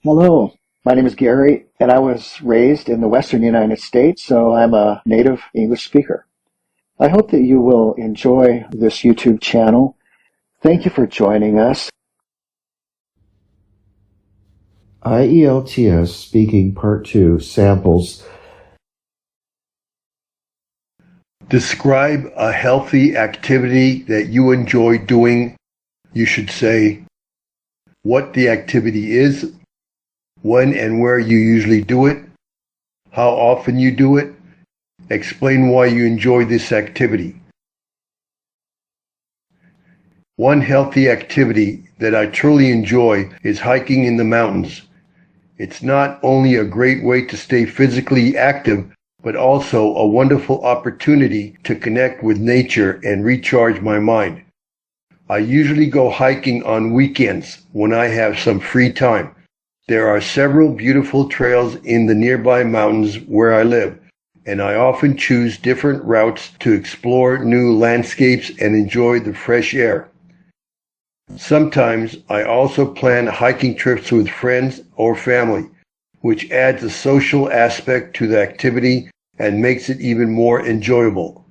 Hello, my name is Gary, and I was raised in the Western United States, so I'm a native English speaker. I hope that you will enjoy this YouTube channel. Thank you for joining us. IELTS Speaking Part 2 Samples. Describe a healthy activity that you enjoy doing. You should say what the activity is, when and where you usually do it, how often you do it. Explain why you enjoy this activity. One healthy activity that I truly enjoy is hiking in the mountains. It's not only a great way to stay physically active, but also a wonderful opportunity to connect with nature and recharge my mind. I usually go hiking on weekends when I have some free time. There are several beautiful trails in the nearby mountains where I live, and I often choose different routes to explore new landscapes and enjoy the fresh air. Sometimes I also plan hiking trips with friends or family, which adds a social aspect to the activity and makes it even more enjoyable.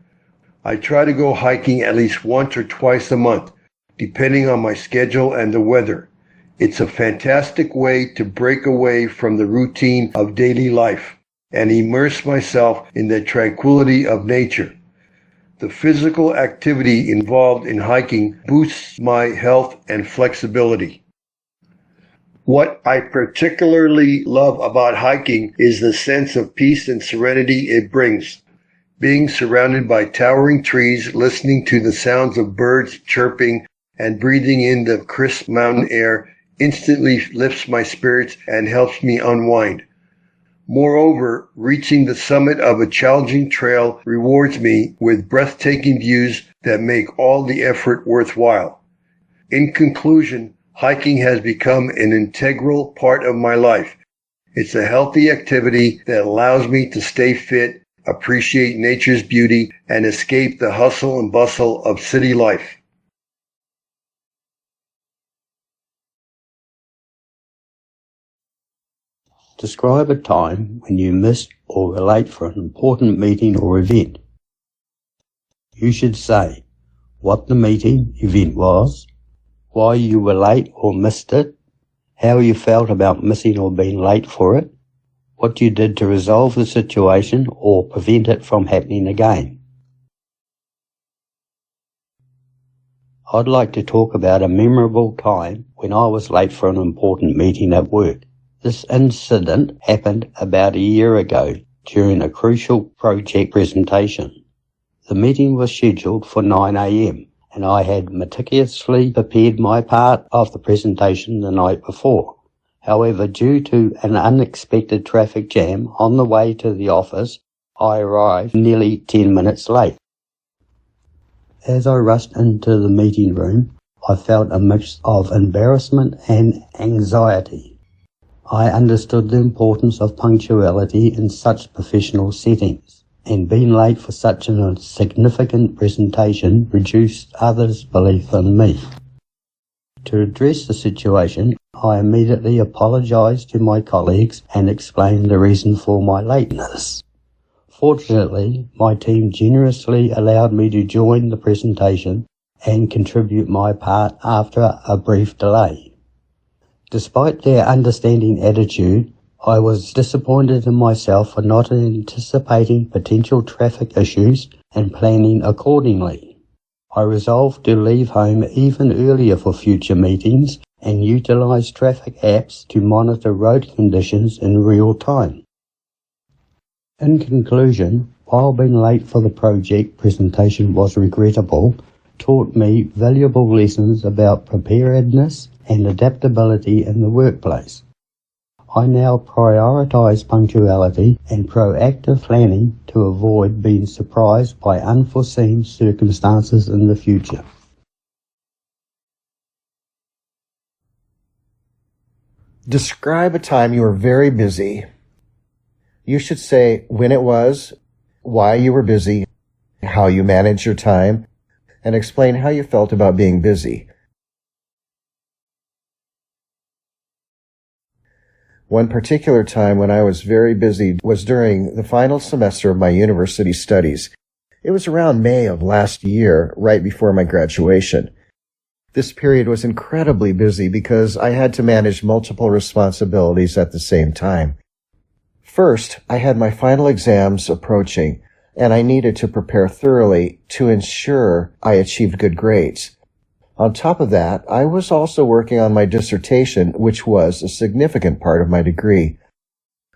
I try to go hiking at least once or twice a month, depending on my schedule and the weather. It's a fantastic way to break away from the routine of daily life and immerse myself in the tranquility of nature. The physical activity involved in hiking boosts my health and flexibility. What I particularly love about hiking is the sense of peace and serenity it brings. Being surrounded by towering trees, listening to the sounds of birds chirping, and breathing in the crisp mountain air instantly lifts my spirits and helps me unwind. Moreover, reaching the summit of a challenging trail rewards me with breathtaking views that make all the effort worthwhile. In conclusion, hiking has become an integral part of my life. It's a healthy activity that allows me to stay fit, appreciate nature's beauty, and escape the hustle and bustle of city life. Describe a time when you missed or were late for an important meeting or event. You should say what the meeting event was, why you were late or missed it, how you felt about missing or being late for it, what you did to resolve the situation or prevent it from happening again. I'd like to talk about a memorable time when I was late for an important meeting at work. This incident happened about a year ago during a crucial project presentation. The meeting was scheduled for 9 a.m. and I had meticulously prepared my part of the presentation the night before. However, due to an unexpected traffic jam on the way to the office, I arrived nearly 10 minutes late. As I rushed into the meeting room, I felt a mix of embarrassment and anxiety. I understood the importance of punctuality in such professional settings, and being late for such a significant presentation reduced others' belief in me. To address the situation, I immediately apologized to my colleagues and explained the reason for my lateness. Fortunately, my team generously allowed me to join the presentation and contribute my part after a brief delay. Despite their understanding attitude, I was disappointed in myself for not anticipating potential traffic issues and planning accordingly. I resolved to leave home even earlier for future meetings and utilize traffic apps to monitor road conditions in real time. In conclusion, while being late for the project presentation was regrettable, taught me valuable lessons about preparedness and adaptability in the workplace. I now prioritize punctuality and proactive planning to avoid being surprised by unforeseen circumstances in the future. Describe a time you were very busy. You should say when it was, why you were busy, how you managed your time, and explain how you felt about being busy. One particular time when I was very busy was during the final semester of my university studies. It was around May of last year, right before my graduation. This period was incredibly busy because I had to manage multiple responsibilities at the same time. First, I had my final exams approaching, and I needed to prepare thoroughly to ensure I achieved good grades. On top of that, I was also working on my dissertation, which was a significant part of my degree.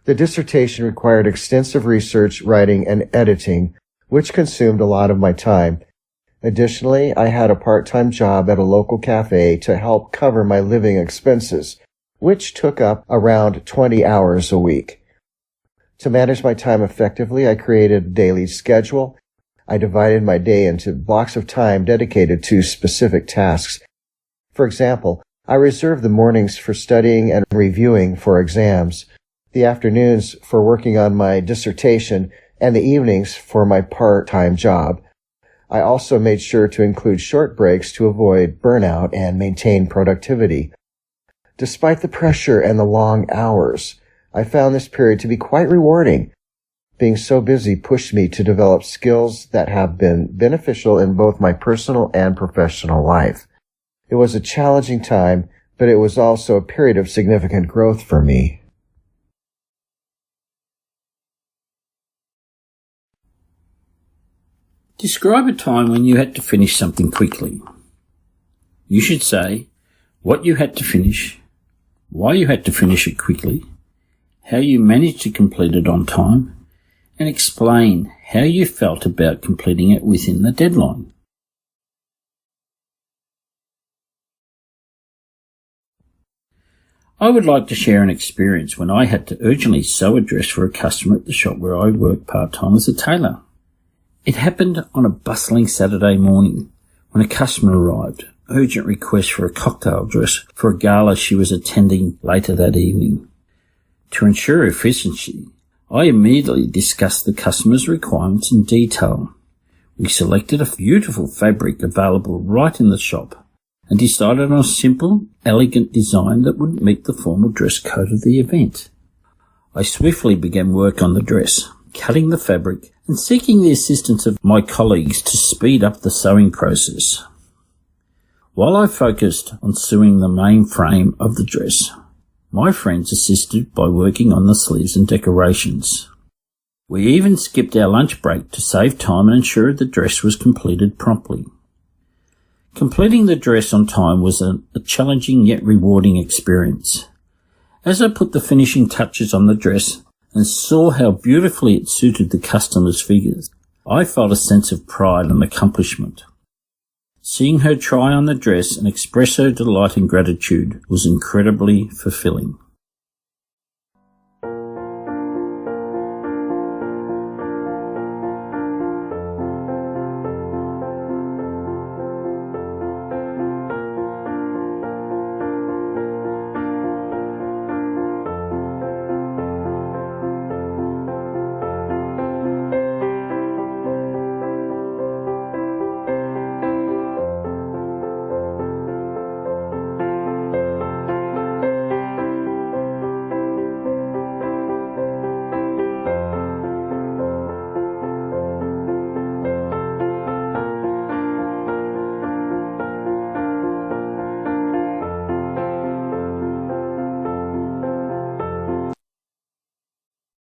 The dissertation required extensive research, writing, and editing, which consumed a lot of my time. Additionally, I had a part-time job at a local cafe to help cover my living expenses, which took up around 20 hours a week. To manage my time effectively, I created a daily schedule. I divided my day into blocks of time dedicated to specific tasks. For example, I reserved the mornings for studying and reviewing for exams, the afternoons for working on my dissertation, and the evenings for my part-time job. I also made sure to include short breaks to avoid burnout and maintain productivity. Despite the pressure and the long hours, I found this period to be quite rewarding. Being so busy pushed me to develop skills that have been beneficial in both my personal and professional life. It was a challenging time, but it was also a period of significant growth for me. Describe a time when you had to finish something quickly. You should say what you had to finish, why you had to finish it quickly, how you managed to complete it on time, and explain how you felt about completing it within the deadline. I would like to share an experience when I had to urgently sew a dress for a customer at the shop where I worked part-time as a tailor. It happened on a bustling Saturday morning when a customer arrived, urgent request for a cocktail dress for a gala she was attending later that evening. To ensure efficiency, I immediately discussed the customer's requirements in detail. We selected a beautiful fabric available right in the shop and decided on a simple, elegant design that would meet the formal dress code of the event. I swiftly began work on the dress, cutting the fabric and seeking the assistance of my colleagues to speed up the sewing process. While I focused on sewing the main frame of the dress, my friends assisted by working on the sleeves and decorations. We even skipped our lunch break to save time and ensure the dress was completed promptly. Completing the dress on time was a challenging yet rewarding experience. As I put the finishing touches on the dress and saw how beautifully it suited the customer's figures, I felt a sense of pride and accomplishment. Seeing her try on the dress and express her delight and gratitude was incredibly fulfilling.